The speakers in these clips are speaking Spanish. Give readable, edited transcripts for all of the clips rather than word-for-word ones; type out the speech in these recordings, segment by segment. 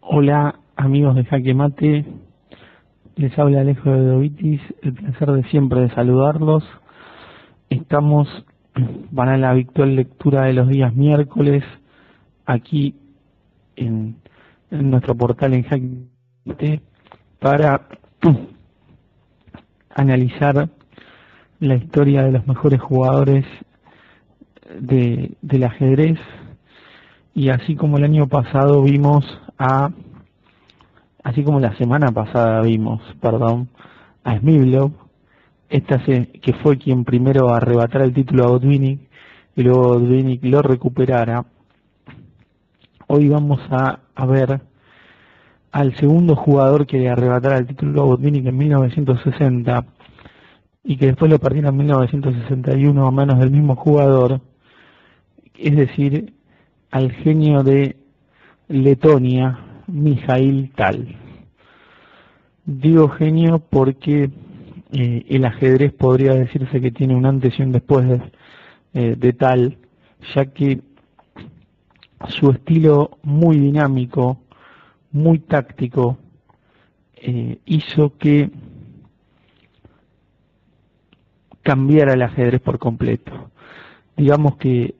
Hola amigos de Jaque Mate, les habla Alejo de Dovitis, el placer de siempre de saludarlos. Estamos para la habitual lectura de los días miércoles aquí en, en nuestro portal en Jaque Mate para analizar la historia de los mejores jugadores del ajedrez, y así como el año pasado vimos así como la semana pasada vimos, a Smyslov, que fue quien primero arrebatara el título a Botvinnik y luego Botvinnik lo recuperara. Hoy vamos a ver al segundo jugador que le arrebatara el título a Botvinnik en 1960 y que después lo perdiera en 1961 a manos del mismo jugador, es decir, al genio de Letonia, Mikhail Tal. Digo genio porque el ajedrez podría decirse que tiene un antes y un después de Tal, ya que su estilo muy dinámico, muy táctico, hizo que cambiara el ajedrez por completo. Digamos que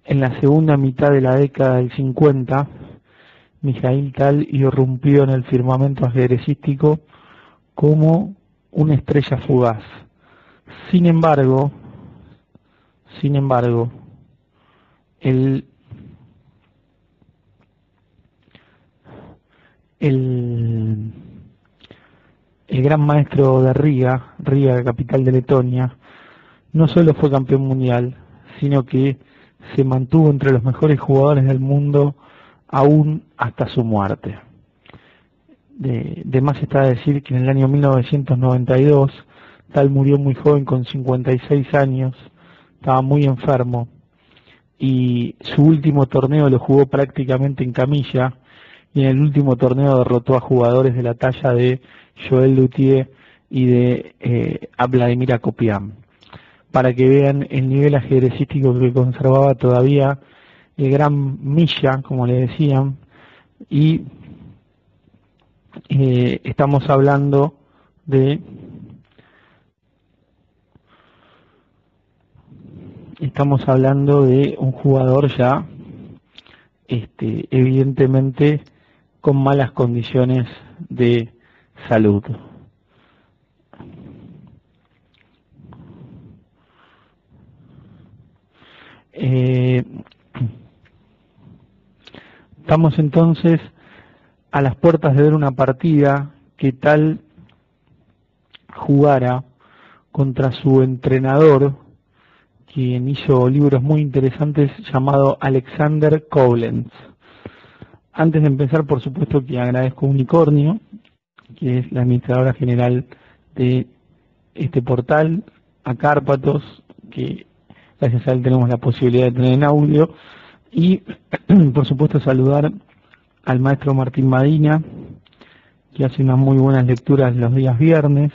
en la segunda mitad de la década del 50, Mikhail Tal irrumpió en el firmamento ajedrecístico como una estrella fugaz. Sin embargo, el, el, el gran maestro de Riga, capital de Letonia, no solo fue campeón mundial, sino que se mantuvo entre los mejores jugadores del mundo aún hasta su muerte. De más está decir que en el año 1992 Tal murió muy joven, con 56 años, estaba muy enfermo, y su último torneo lo jugó prácticamente en camilla, y en el último torneo derrotó a jugadores de la talla de Joël Luthier y de Vladimir Akopian, para que vean el nivel ajedrecístico que conservaba todavía el gran Misha, como le decían. Y estamos hablando de un jugador ya evidentemente con malas condiciones de salud. Estamos entonces a las puertas de ver una partida que Tal jugara contra su entrenador, quien hizo libros muy interesantes, llamado Alexander Koblenz. Antes de empezar, por supuesto que agradezco a Unicornio, que es la administradora general de este portal, a Cárpatos, que gracias a él tenemos la posibilidad de tener en audio, y por supuesto saludar al maestro Martín Madina, que hace unas muy buenas lecturas los días viernes,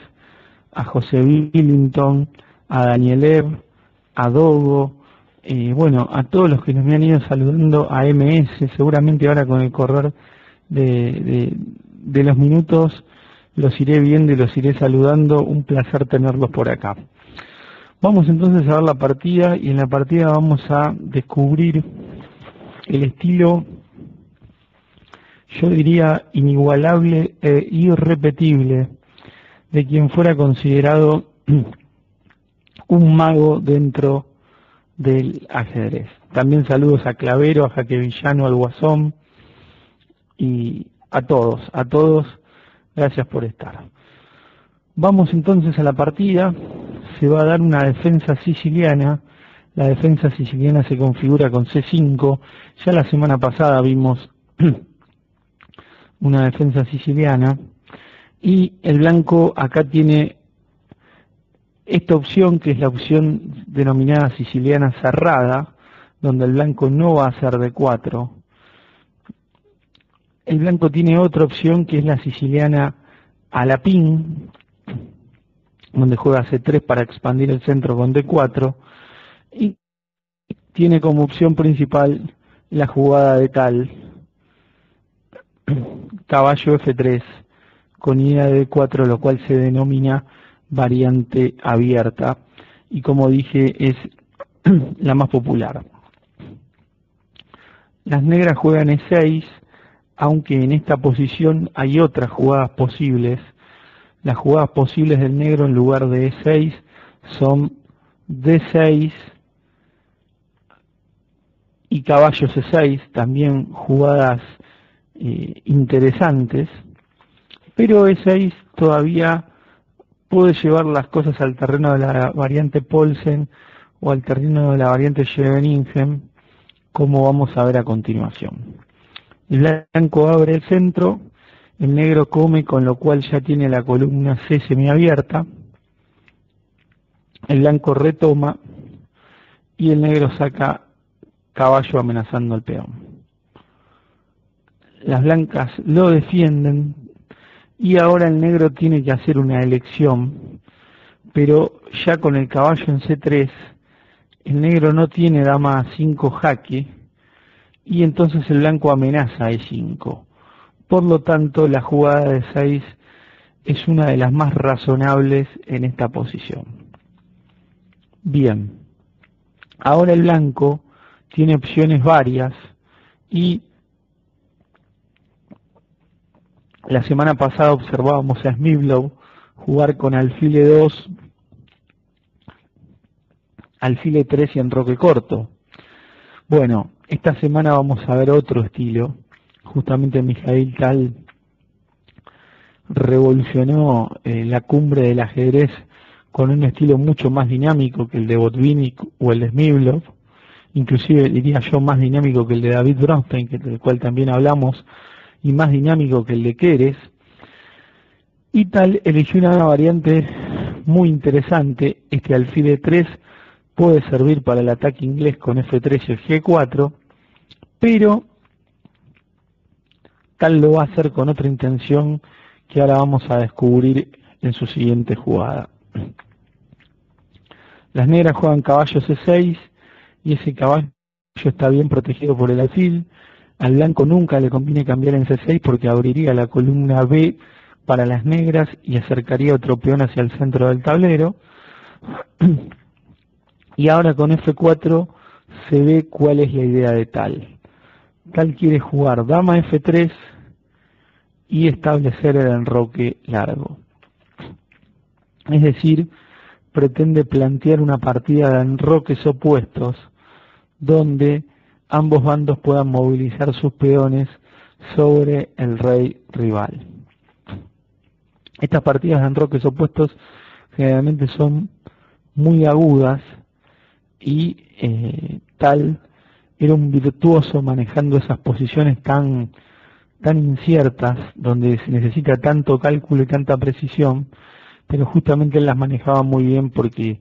a José Billington, a Danieler, a Dogo, bueno, a todos los que nos me han ido saludando, a MS, seguramente ahora con el correr de los minutos los iré viendo y los iré saludando. Un placer tenerlos por acá. Vamos entonces a ver la partida, y en la partida vamos a descubrir el estilo, yo diría, inigualable e irrepetible de quien fuera considerado un mago dentro del ajedrez. También saludos a Clavero, a Jaque Villano, al Guasón, y a todos, gracias por estar. Vamos entonces a la partida. Se va a dar una defensa siciliana. La defensa siciliana se configura con C5. Ya la semana pasada vimos una defensa siciliana, y el blanco acá tiene esta opción, que es la opción denominada siciliana cerrada, donde el blanco no va a hacer D4. El blanco tiene otra opción, que es la siciliana a la pin, donde juega C3 para expandir el centro con D4, y tiene como opción principal la jugada de Tal, caballo F3 con idea de D4, lo cual se denomina variante abierta y, como dije, es la más popular. Las negras juegan E6, aunque en esta posición hay otras jugadas posibles. Las jugadas posibles del negro en lugar de E6 son D6 y caballo C6, también jugadas interesantes, pero E6 todavía puede llevar las cosas al terreno de la variante Poulsen o al terreno de la variante Scheveningen, como vamos a ver a continuación. El blanco abre el centro, el negro come, con lo cual ya tiene la columna C semiabierta, el blanco retoma y el negro saca caballo amenazando al peón. Las blancas lo defienden y ahora el negro tiene que hacer una elección, pero ya con el caballo en C3, el negro no tiene dama A5 jaque y entonces el blanco amenaza a E5. Por lo tanto, la jugada de 6 es una de las más razonables en esta posición. Bien, ahora el blanco tiene opciones varias y la semana pasada observábamos a Smyslov jugar con alfil E2, alfil E3 y enroque corto. Bueno, esta semana vamos a ver otro estilo. Justamente Mikhail Tal revolucionó la cumbre del ajedrez con un estilo mucho más dinámico que el de Botvinnik o el de Smyslov, inclusive diría yo más dinámico que el de David Bronstein, del cual también hablamos, y más dinámico que el de Keres. Y Tal eligió una variante muy interesante. Este alfil E3 puede servir para el ataque inglés con F3 y el G4, pero Tal lo va a hacer con otra intención que ahora vamos a descubrir en su siguiente jugada. Las negras juegan caballo C6 y ese caballo está bien protegido por el alfil. Al blanco nunca le conviene cambiar en C6 porque abriría la columna B para las negras y acercaría otro peón hacia el centro del tablero. Y ahora con F4 se ve cuál es la idea de Tal. Tal quiere jugar dama F3 y establecer el enroque largo. Es decir, pretende plantear una partida de enroques opuestos donde ambos bandos puedan movilizar sus peones sobre el rey rival. Estas partidas de enroques opuestos generalmente son muy agudas y Tal era un virtuoso manejando esas posiciones tan inciertas, donde se necesita tanto cálculo y tanta precisión, pero justamente él las manejaba muy bien porque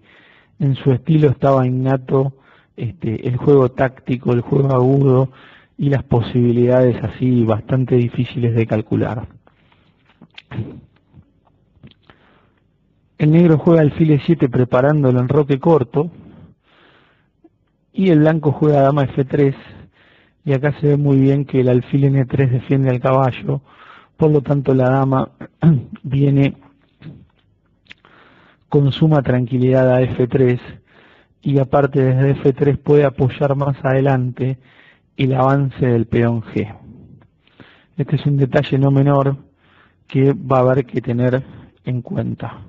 en su estilo estaba innato el juego táctico, el juego agudo y las posibilidades así bastante difíciles de calcular. El negro juega alfil E7 preparando el enroque corto y el blanco juega dama F3 y acá se ve muy bien que el alfil N3 defiende al caballo, por lo tanto la dama viene con suma tranquilidad a F3 y aparte desde F3 puede apoyar más adelante el avance del peón G. Este es un detalle no menor que va a haber que tener en cuenta.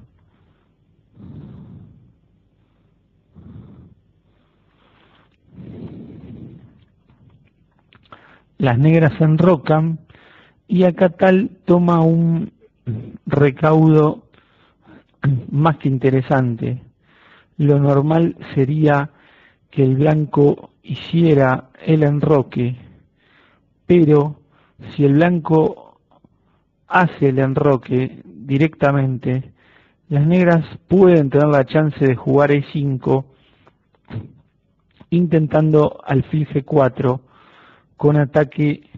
Las negras se enrocan y acá Tal toma un recaudo más que interesante. Lo normal sería que el blanco hiciera el enroque, pero si el blanco hace el enroque directamente, las negras pueden tener la chance de jugar E5 intentando alfil G4 con ataque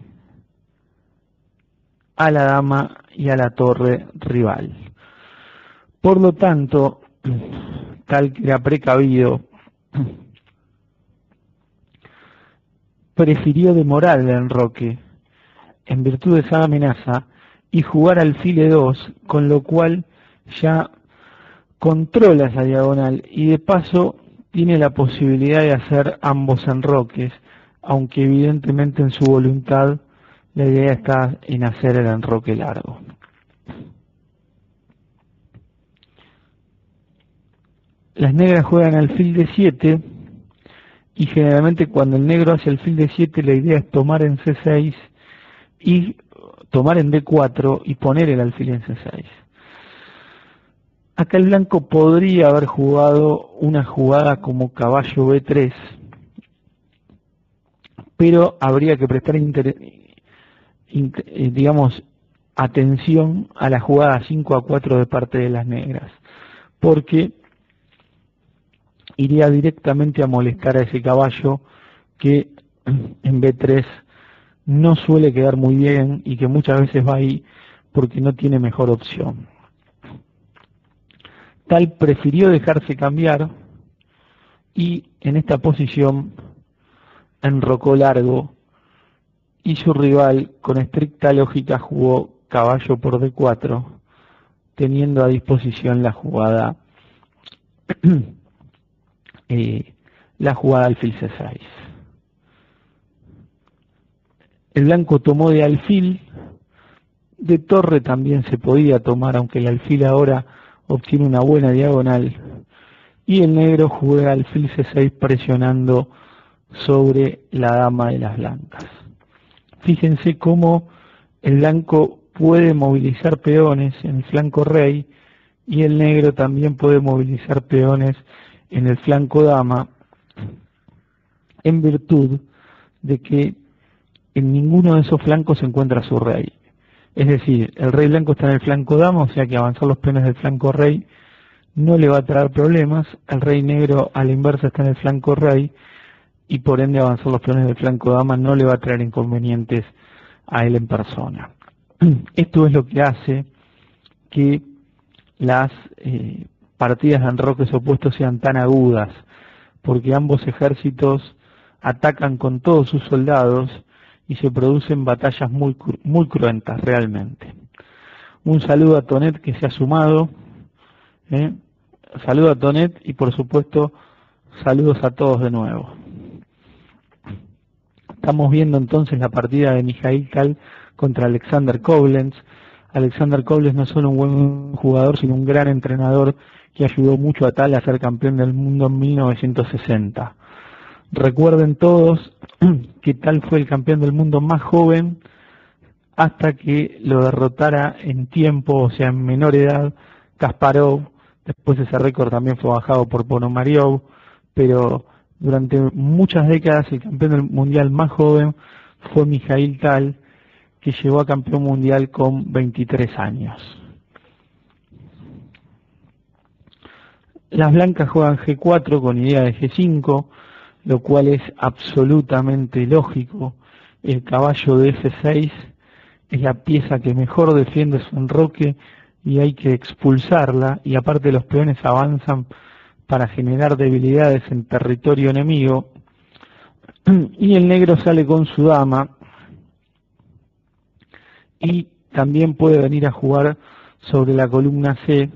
a la dama y a la torre rival. Por lo tanto, Tal que era precavido, prefirió demorar el enroque. En virtud de esa amenaza, y jugar alfil E2, con lo cual ya controla esa diagonal y de paso tiene la posibilidad de hacer ambos enroques, aunque evidentemente en su voluntad la idea está en hacer el enroque largo. Las negras juegan alfil D7 y generalmente cuando el negro hace alfil D7 la idea es tomar en C6 y tomar en D4 y poner el alfil en C6. Acá el blanco podría haber jugado una jugada como caballo B3, pero habría que prestar digamos, atención a la jugada 5-4 de parte de las negras, porque iría directamente a molestar a ese caballo que en B3 no suele quedar muy bien y que muchas veces va ahí porque no tiene mejor opción. Tal prefirió dejarse cambiar y en esta posición enrocó largo y su rival con estricta lógica jugó caballo por D4 teniendo a disposición la jugada alfil C6. El blanco tomó de alfil, de torre también se podía tomar, aunque el alfil ahora obtiene una buena diagonal, y el negro juega alfil C6 presionando sobre la dama de las blancas. Fíjense cómo el blanco puede movilizar peones en el flanco rey y el negro también puede movilizar peones en el flanco dama, en virtud de que en ninguno de esos flancos se encuentra su rey. Es decir, el rey blanco está en el flanco dama, o sea que avanzar los peones del flanco rey no le va a traer problemas. El rey negro a la inversa está en el flanco rey y por ende avanzar los peones del flanco dama no le va a traer inconvenientes a él en persona. Esto es lo que hace que las partidas de enroques opuestos sean tan agudas, porque ambos ejércitos atacan con todos sus soldados y se producen batallas muy cruentas realmente. Un saludo a Tonet que se ha sumado, saludo a Tonet y por supuesto saludos a todos de nuevo. Estamos viendo entonces la partida de Mikhail Tal contra Alexander Koblenz. Alexander Koblenz no es solo un buen jugador, sino un gran entrenador que ayudó mucho a Tal a ser campeón del mundo en 1960. Recuerden todos que Tal fue el campeón del mundo más joven hasta que lo derrotara en tiempo, o sea, en menor edad, Kasparov. Después ese récord también fue bajado por Ponomariov, pero durante muchas décadas el campeón del mundial más joven fue Mikhail Tal, que llegó a campeón mundial con 23 años. Las blancas juegan G4 con idea de G5, lo cual es absolutamente lógico. El caballo de F6 es la pieza que mejor defiende su enroque y hay que expulsarla, y aparte los peones avanzan para generar debilidades en territorio enemigo, y el negro sale con su dama y también puede venir a jugar sobre la columna C,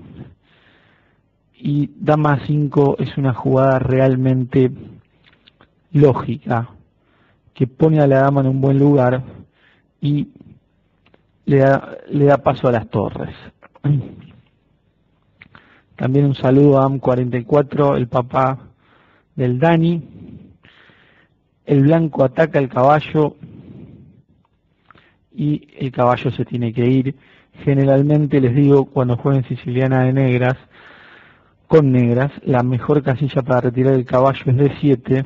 y dama 5 es una jugada realmente lógica que pone a la dama en un buen lugar y le da paso a las torres. También un saludo a AM44, el papá del Dani. El blanco ataca el caballo y el caballo se tiene que ir. Generalmente les digo, cuando jueguen siciliana de negras, con negras, la mejor casilla para retirar el caballo es D7,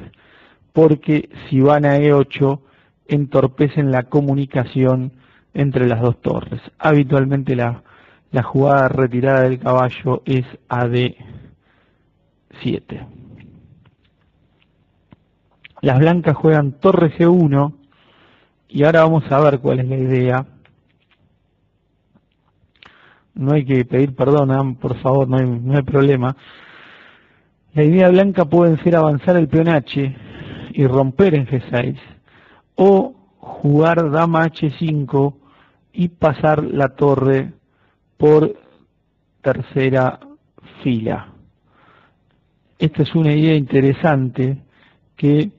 porque si van a E8 entorpecen la comunicación entre las dos torres. Habitualmente la jugada retirada del caballo es a D7. Las blancas juegan torre G1 y ahora vamos a ver cuál es la idea. No hay que pedir perdón, por favor, no hay problema. La idea blanca puede ser avanzar el peón H y romper en G6, o jugar dama H5 y pasar la torre por tercera fila. Esta es una idea interesante que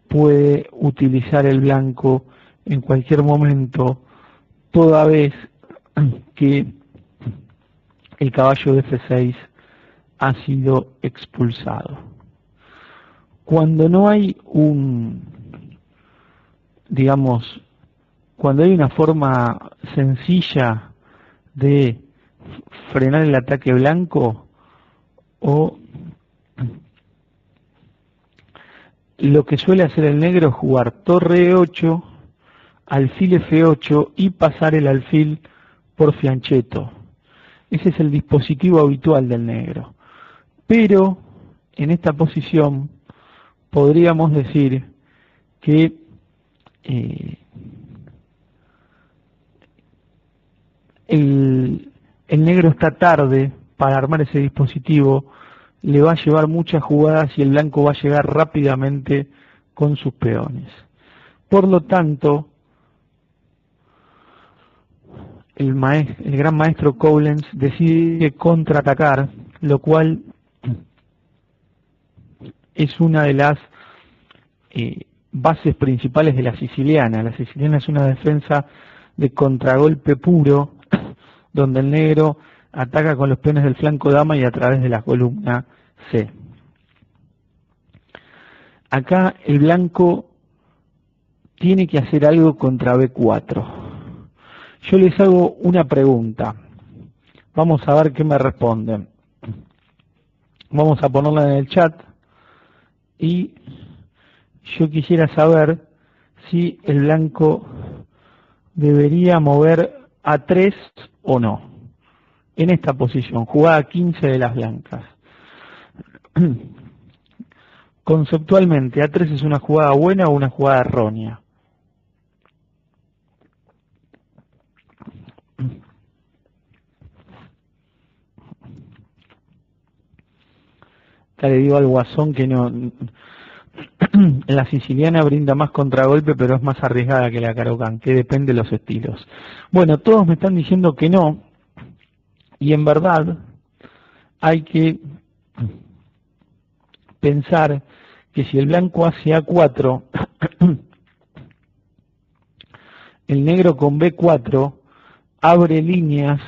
puede utilizar el blanco en cualquier momento, toda vez que el caballo de F6 ha sido expulsado. Cuando no hay cuando hay una forma sencilla de frenar el ataque blanco, o lo que suele hacer el negro es jugar torre E8, alfil F8 y pasar el alfil por fianchetto. Ese es el dispositivo habitual del negro. Pero en esta posición podríamos decir que el negro está tarde para armar ese dispositivo, le va a llevar muchas jugadas y el blanco va a llegar rápidamente con sus peones. Por lo tanto, el gran maestro Koblenz decide contraatacar, lo cual es una de las bases principales de la siciliana. La siciliana es una defensa de contragolpe puro, donde el negro ataca con los peones del flanco dama y a través de la columna C. Acá el blanco tiene que hacer algo contra B4. Yo les hago una pregunta. Vamos a ver qué me responden. Vamos a ponerla en el chat. Y yo quisiera saber si el blanco debería mover A3 o no. En esta posición, jugada 15 de las blancas. Conceptualmente, A3 es una jugada buena o una jugada errónea. Acá le digo al guasón que no. La siciliana brinda más contragolpe, pero es más arriesgada que la Caro-Kann, que depende de los estilos. Bueno, todos me están diciendo que no, y en verdad hay que pensar que si el blanco hace A4, el negro con B4 abre líneas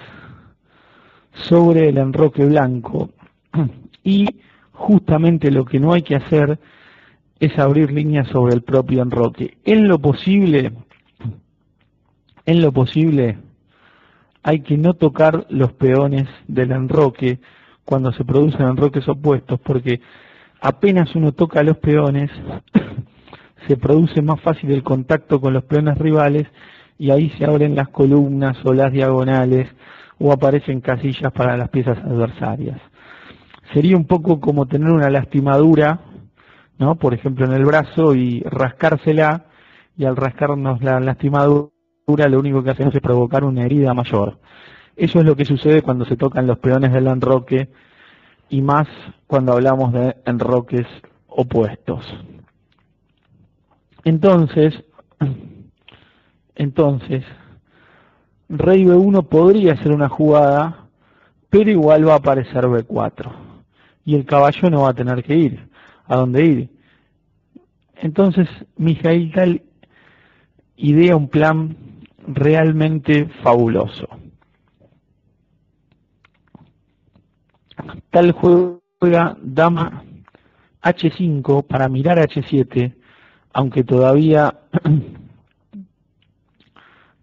sobre el enroque blanco, y justamente lo que no hay que hacer es abrir líneas sobre el propio enroque. En lo posible hay que no tocar los peones del enroque cuando se producen enroques opuestos, porque apenas uno toca los peones, se produce más fácil el contacto con los peones rivales y ahí se abren las columnas o las diagonales o aparecen casillas para las piezas adversarias. Sería un poco como tener una lastimadura, ¿no? Por ejemplo, en el brazo y rascársela, y al rascarnos la lastimadura lo único que hacemos es provocar una herida mayor. Eso es lo que sucede cuando se tocan los peones del enroque, y más cuando hablamos de enroques opuestos. Entonces, rey B1 podría ser una jugada, pero igual va a aparecer B4. Y el caballo no va a tener que ir. ¿A dónde ir? Entonces, Mijaíl Tal idea un plan realmente fabuloso. Tal juega dama H5 para mirar H7, aunque todavía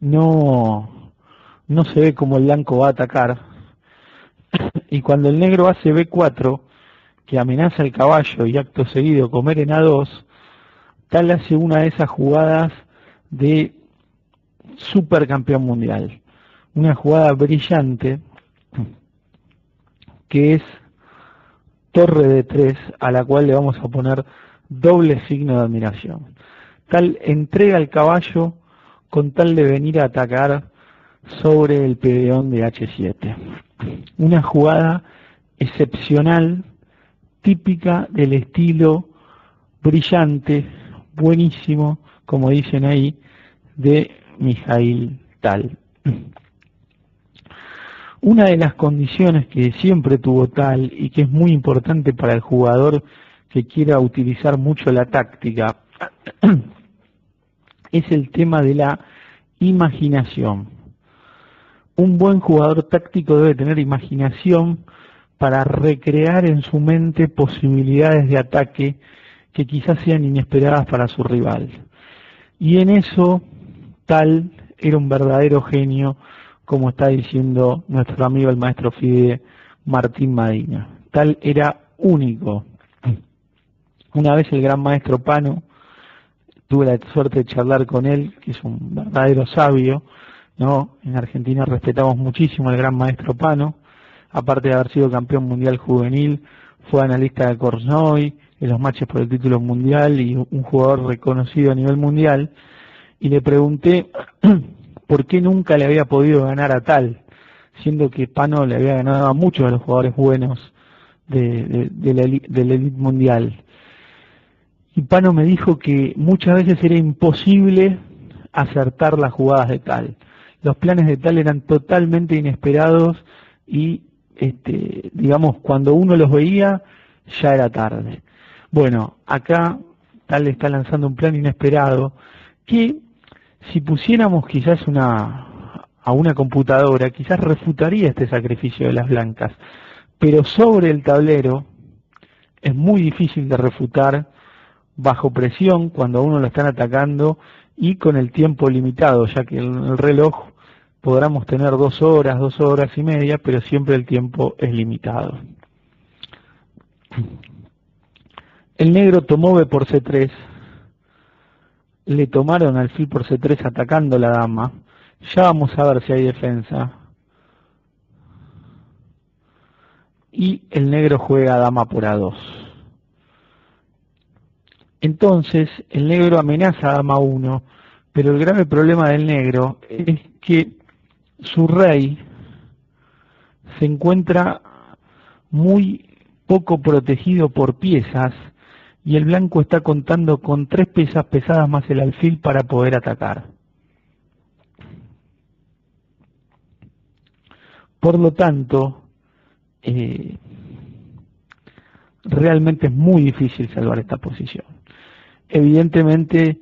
no se ve cómo el blanco va a atacar. Y cuando el negro hace B4, que amenaza el caballo y acto seguido comer en A2, Tal hace una de esas jugadas de supercampeón mundial. Una jugada brillante que es torre de 3, a la cual le vamos a poner doble signo de admiración. Tal entrega el caballo con tal de venir a atacar sobre el peón de H7. Una jugada excepcional, típica del estilo brillante, buenísimo, como dicen ahí, de Mijaíl Tal. Una de las condiciones que siempre tuvo Tal y que es muy importante para el jugador que quiera utilizar mucho la táctica es el tema de la imaginación. Un buen jugador táctico debe tener imaginación para recrear en su mente posibilidades de ataque que quizás sean inesperadas para su rival. Y en eso Tal era un verdadero genio, como está diciendo nuestro amigo el maestro FIDE Martín Madina. Tal era único. Una vez el gran maestro Pano, tuve la suerte de charlar con él, que es un verdadero sabio, ¿no? En Argentina respetamos muchísimo al gran maestro Pano, aparte de haber sido campeón mundial juvenil, fue analista de Korchnoi en los matches por el título mundial y un jugador reconocido a nivel mundial, y le pregunté por qué nunca le había podido ganar a Tal, siendo que Pano le había ganado a muchos de los jugadores buenos de la elite mundial. Y Pano me dijo que muchas veces era imposible acertar las jugadas de Tal. Los planes de Tal eran totalmente inesperados y, digamos, cuando uno los veía, ya era tarde. Bueno, acá Tal está lanzando un plan inesperado que, si pusiéramos quizás a una computadora, quizás refutaría este sacrificio de las blancas. Pero sobre el tablero es muy difícil de refutar bajo presión cuando a uno lo están atacando y con el tiempo limitado, ya que el reloj podremos tener 2 horas, 2 horas y media, pero siempre el tiempo es limitado. El negro tomó B por C3, le tomaron alfil por C3 atacando la dama, ya vamos a ver si hay defensa, y el negro juega dama por A2. Entonces el negro amenaza a dama 1, pero el grave problema del negro es que su rey se encuentra muy poco protegido por piezas y el blanco está contando con 3 piezas pesadas más el alfil para poder atacar. Por lo tanto, realmente es muy difícil salvar esta posición. Evidentemente,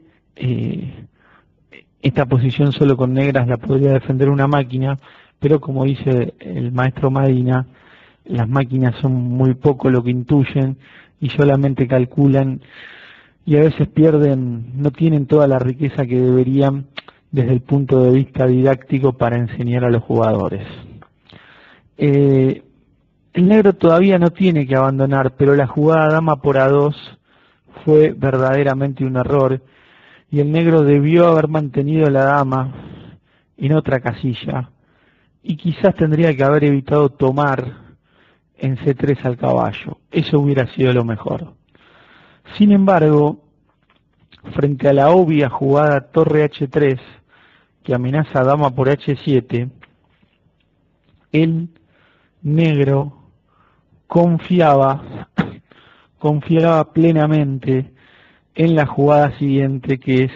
esta posición solo con negras la podría defender una máquina, pero como dice el maestro Madina, las máquinas son muy poco lo que intuyen y solamente calculan y a veces pierden, no tienen toda la riqueza que deberían desde el punto de vista didáctico para enseñar a los jugadores. El negro todavía no tiene que abandonar, pero la jugada dama por A2 fue verdaderamente un error y el negro debió haber mantenido la dama en otra casilla y quizás tendría que haber evitado tomar en C3 al caballo. Eso hubiera sido lo mejor. Sin embargo, frente a la obvia jugada torre H3 que amenaza a dama por H7, el negro confiaba plenamente en la jugada siguiente, que es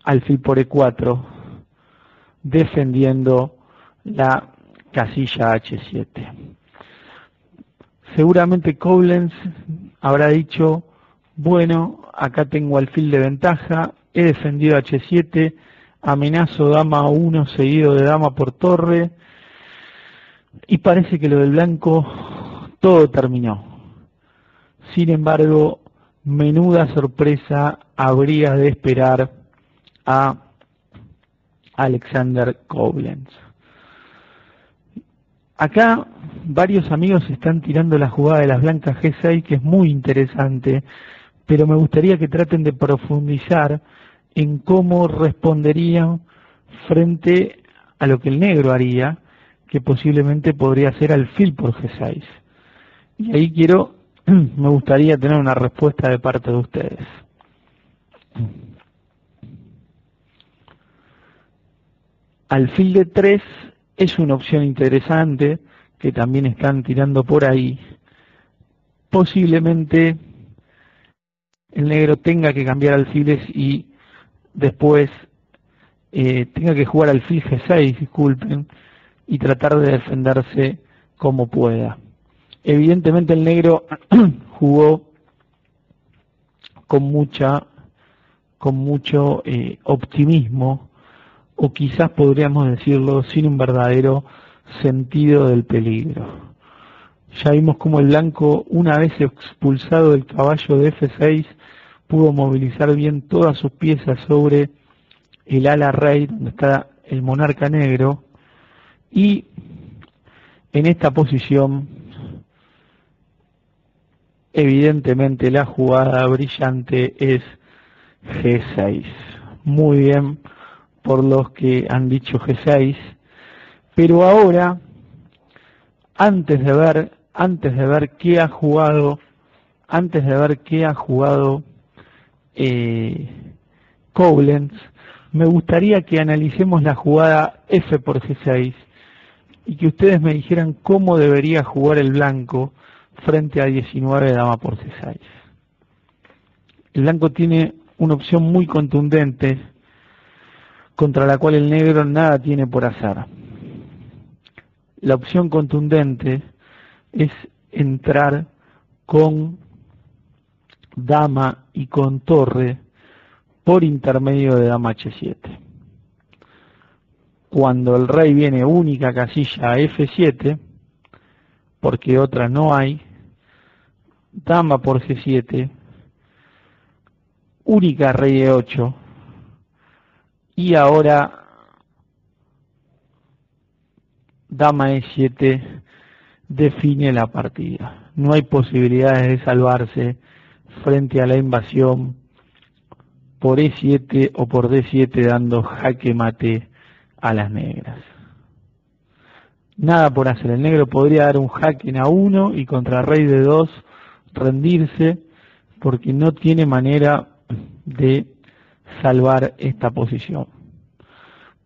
alfil por E4, defendiendo la casilla H7. Seguramente Koblenz habrá dicho, bueno, acá tengo alfil de ventaja, he defendido H7, amenazo dama 1 seguido de dama por torre, y parece que lo del blanco todo terminó. Sin embargo, menuda sorpresa habría de esperar a Alexander Koblenz. Acá varios amigos están tirando la jugada de las blancas G6, que es muy interesante, pero me gustaría que traten de profundizar en cómo responderían frente a lo que el negro haría, que posiblemente podría ser alfil por G6. Y ahí me gustaría tener una respuesta de parte de ustedes. Alfil de 3 es una opción interesante que también están tirando por ahí. Posiblemente el negro tenga que cambiar alfiles y después tenga que jugar alfil G6, disculpen, y tratar de defenderse como pueda. Evidentemente el negro jugó con mucho optimismo, o quizás podríamos decirlo sin un verdadero sentido del peligro. Ya vimos como el blanco, una vez expulsado del caballo de F6, pudo movilizar bien todas sus piezas sobre el ala rey, donde está el monarca negro, y en esta posición, evidentemente la jugada brillante es G6. Muy bien por los que han dicho G6, pero ahora, antes de ver qué ha jugado, Koblenz, me gustaría que analicemos la jugada F por G6 y que ustedes me dijeran cómo debería jugar el blanco frente a 19 dama por C6. El blanco tiene una opción muy contundente contra la cual el negro nada tiene por hacer. La opción contundente es entrar con dama y con torre por intermedio de dama H7. Cuando el rey viene única casilla a F7, porque otra no hay, dama por G7, única rey E8, y ahora dama E7 define la partida. No hay posibilidades de salvarse frente a la invasión por E7 o por D7 dando jaque mate a las negras. Nada por hacer. El negro podría dar un jaque en A1 y contra rey de 2 rendirse, porque no tiene manera de salvar esta posición.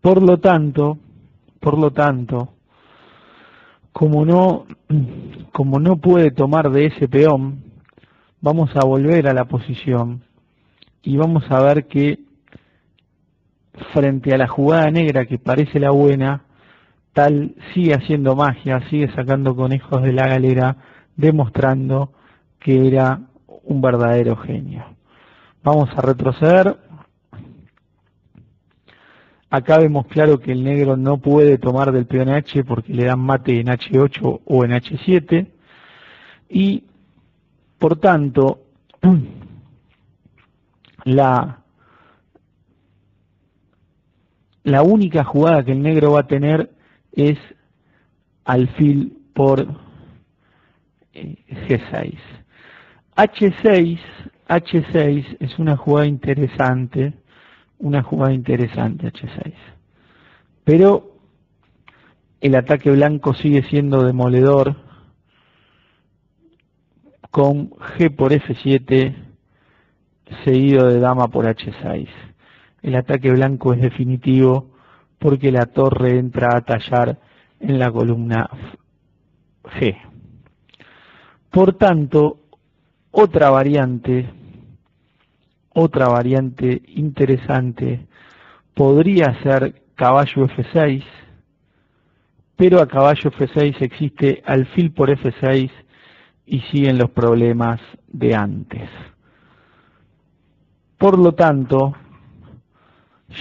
Por lo tanto, como no puede tomar de ese peón, vamos a volver a la posición y vamos a ver que frente a la jugada negra que parece la buena, tal sigue haciendo magia, sigue sacando conejos de la galera, demostrando que era un verdadero genio. Vamos a retroceder. Acá vemos claro que el negro no puede tomar del peón H porque le dan mate en H8 o en H7, y por tanto la única jugada que el negro va a tener es alfil por G6. H6 es una jugada interesante, H6. Pero el ataque blanco sigue siendo demoledor con G por F7 seguido de dama por H6. El ataque blanco es definitivo porque la torre entra a tallar en la columna G. Por tanto, otra variante interesante podría ser caballo F6, pero a caballo F6 existe alfil por F6 y siguen los problemas de antes. Por lo tanto,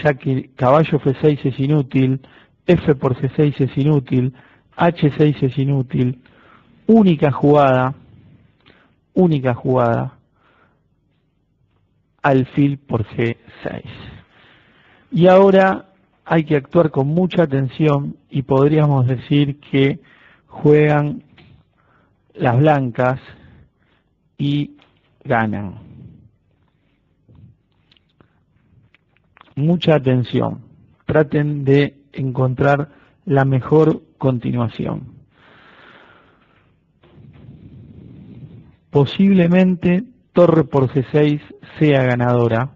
ya que caballo F6 es inútil, F por G6 es inútil, H6 es inútil, única jugada, alfil por G6. Y ahora hay que actuar con mucha atención y podríamos decir que juegan las blancas y ganan. Mucha atención, traten de encontrar la mejor continuación. Posiblemente torre por G6 sea ganadora,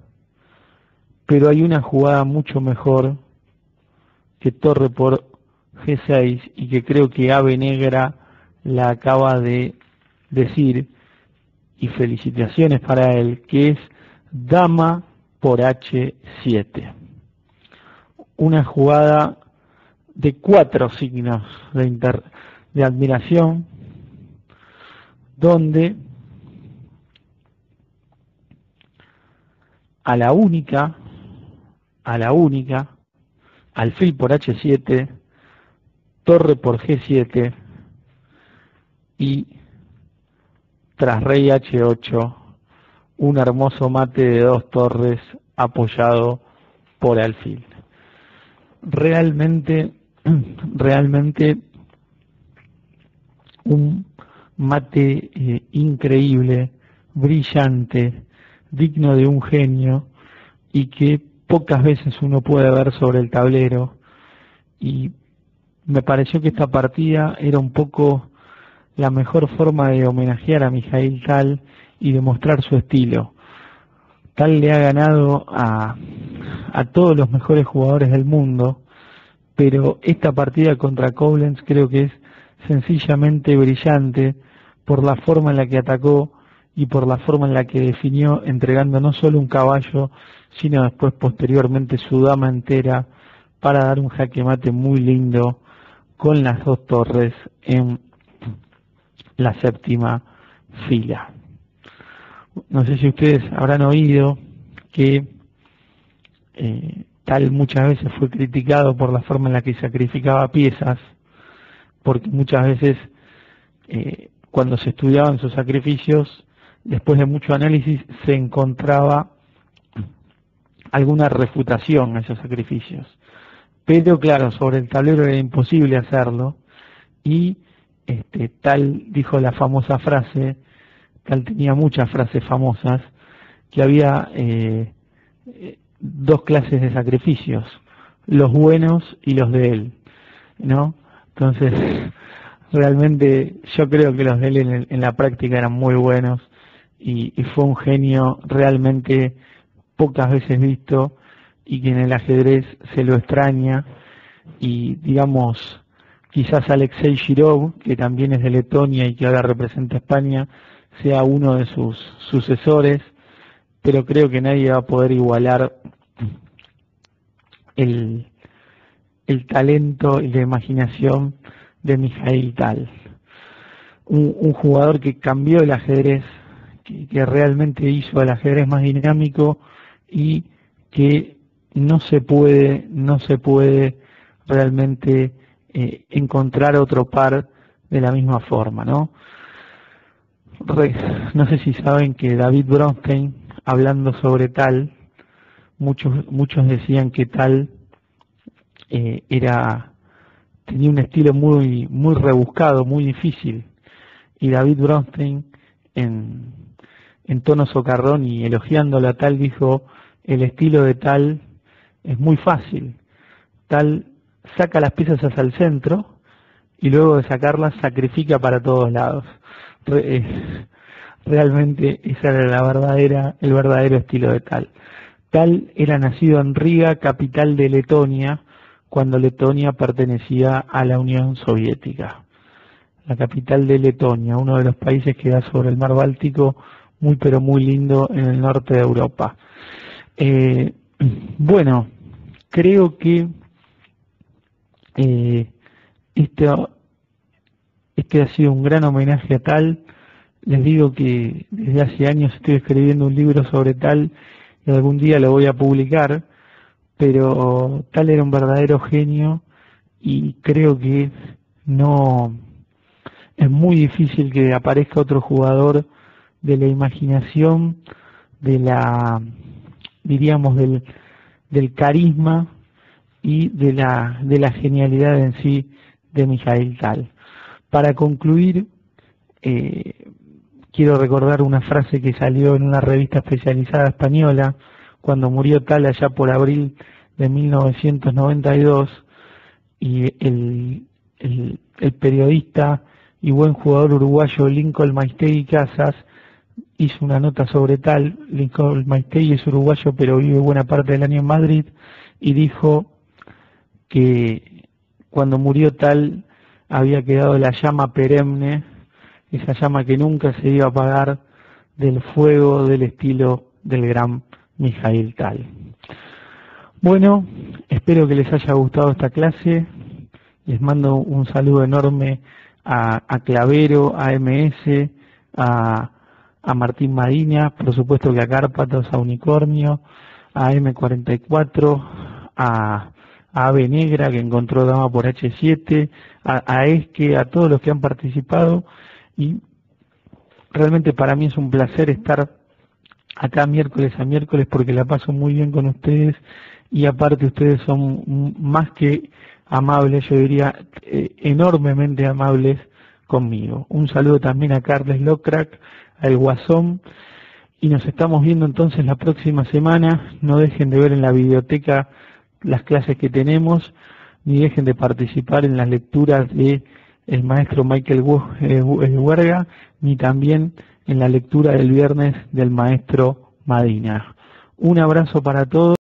pero hay una jugada mucho mejor que torre por G6 y que creo que Ave Negra la acaba de decir, y felicitaciones para él, que es dama por H7. una jugada de 4 signos de admiración, donde a la única, alfil por H7, torre por G7 y tras rey H8, un hermoso mate de 2 torres apoyado por alfil. Realmente un mate increíble, brillante, digno de un genio y que pocas veces uno puede ver sobre el tablero, y me pareció que esta partida era un poco la mejor forma de homenajear a Mikhail Tal y de mostrar su estilo. Tal le ha ganado a todos los mejores jugadores del mundo, pero esta partida contra Koblenz creo que es sencillamente brillante por la forma en la que atacó y por la forma en la que definió, entregando no solo un caballo, sino después posteriormente su dama entera para dar un jaque mate muy lindo con las 2 torres en la 7ª fila. No sé si ustedes habrán oído que Tal muchas veces fue criticado por la forma en la que sacrificaba piezas, porque muchas veces cuando se estudiaban sus sacrificios, después de mucho análisis se encontraba alguna refutación a esos sacrificios. Pero claro, sobre el tablero era imposible hacerlo, y Tal dijo la famosa frase, Tal tenía muchas frases famosas, que había 2 clases de sacrificios, los buenos y los de él, ¿no? Entonces, realmente yo creo que los de él en la práctica eran muy buenos, y fue un genio realmente pocas veces visto, y que en el ajedrez se lo extraña, y digamos, quizás Alexei Shirov, que también es de Letonia y que ahora representa a España, sea uno de sus sucesores, pero creo que nadie va a poder igualar el talento y la imaginación de Mikhail Tal. Un jugador que cambió el ajedrez, que realmente hizo el ajedrez más dinámico, y que no se puede realmente encontrar otro par de la misma forma, ¿no? No sé si saben que David Bronstein, hablando sobre Tal, muchos decían que Tal tenía un estilo muy rebuscado, muy difícil, y David Bronstein, en tono socarrón y elogiándolo a Tal, dijo: el estilo de Tal es muy fácil. Tal saca las piezas hacia el centro y luego de sacarlas sacrifica para todos lados. Realmente ese era el verdadero estilo de Tal. Tal era nacido en Riga, capital de Letonia, cuando Letonia pertenecía a la Unión Soviética. La capital de Letonia, uno de los países que da sobre el mar Báltico, muy pero muy lindo en el norte de Europa. Bueno, creo que este ha sido un gran homenaje a Tal. Les digo que desde hace años estoy escribiendo un libro sobre Tal y algún día lo voy a publicar, pero Tal era un verdadero genio, y creo que no es muy difícil que aparezca otro jugador de la imaginación, diríamos del carisma y de la genialidad en sí de Mikhail Tal. Para concluir, quiero recordar una frase que salió en una revista especializada española cuando murió Tal allá por abril de 1992, y el periodista y buen jugador uruguayo Lincoln Maistegui Casas hizo una nota sobre Tal. Lincoln Maistegui es uruguayo pero vive buena parte del año en Madrid, y dijo que cuando murió Tal había quedado la llama perenne, esa llama que nunca se iba a apagar, del fuego del estilo del gran Mikhail Tal. Bueno, espero que les haya gustado esta clase. Les mando un saludo enorme a Clavero, a MS, a, a Martín Mariña, por supuesto que a Cárpatos, a Unicornio, a M44, a Ave Negra que encontró dama por H7, a Esque, a todos los que han participado. Y realmente para mí es un placer estar acá miércoles a miércoles porque la paso muy bien con ustedes y aparte ustedes son más que amables, yo diría enormemente amables conmigo. Un saludo también a Carles Locrack, al Guasón, y nos estamos viendo entonces la próxima semana. No dejen de ver en la biblioteca las clases que tenemos, ni dejen de participar en las lecturas de el maestro Michael Huerga, ni también en la lectura del viernes del maestro Madina. Un abrazo para todos.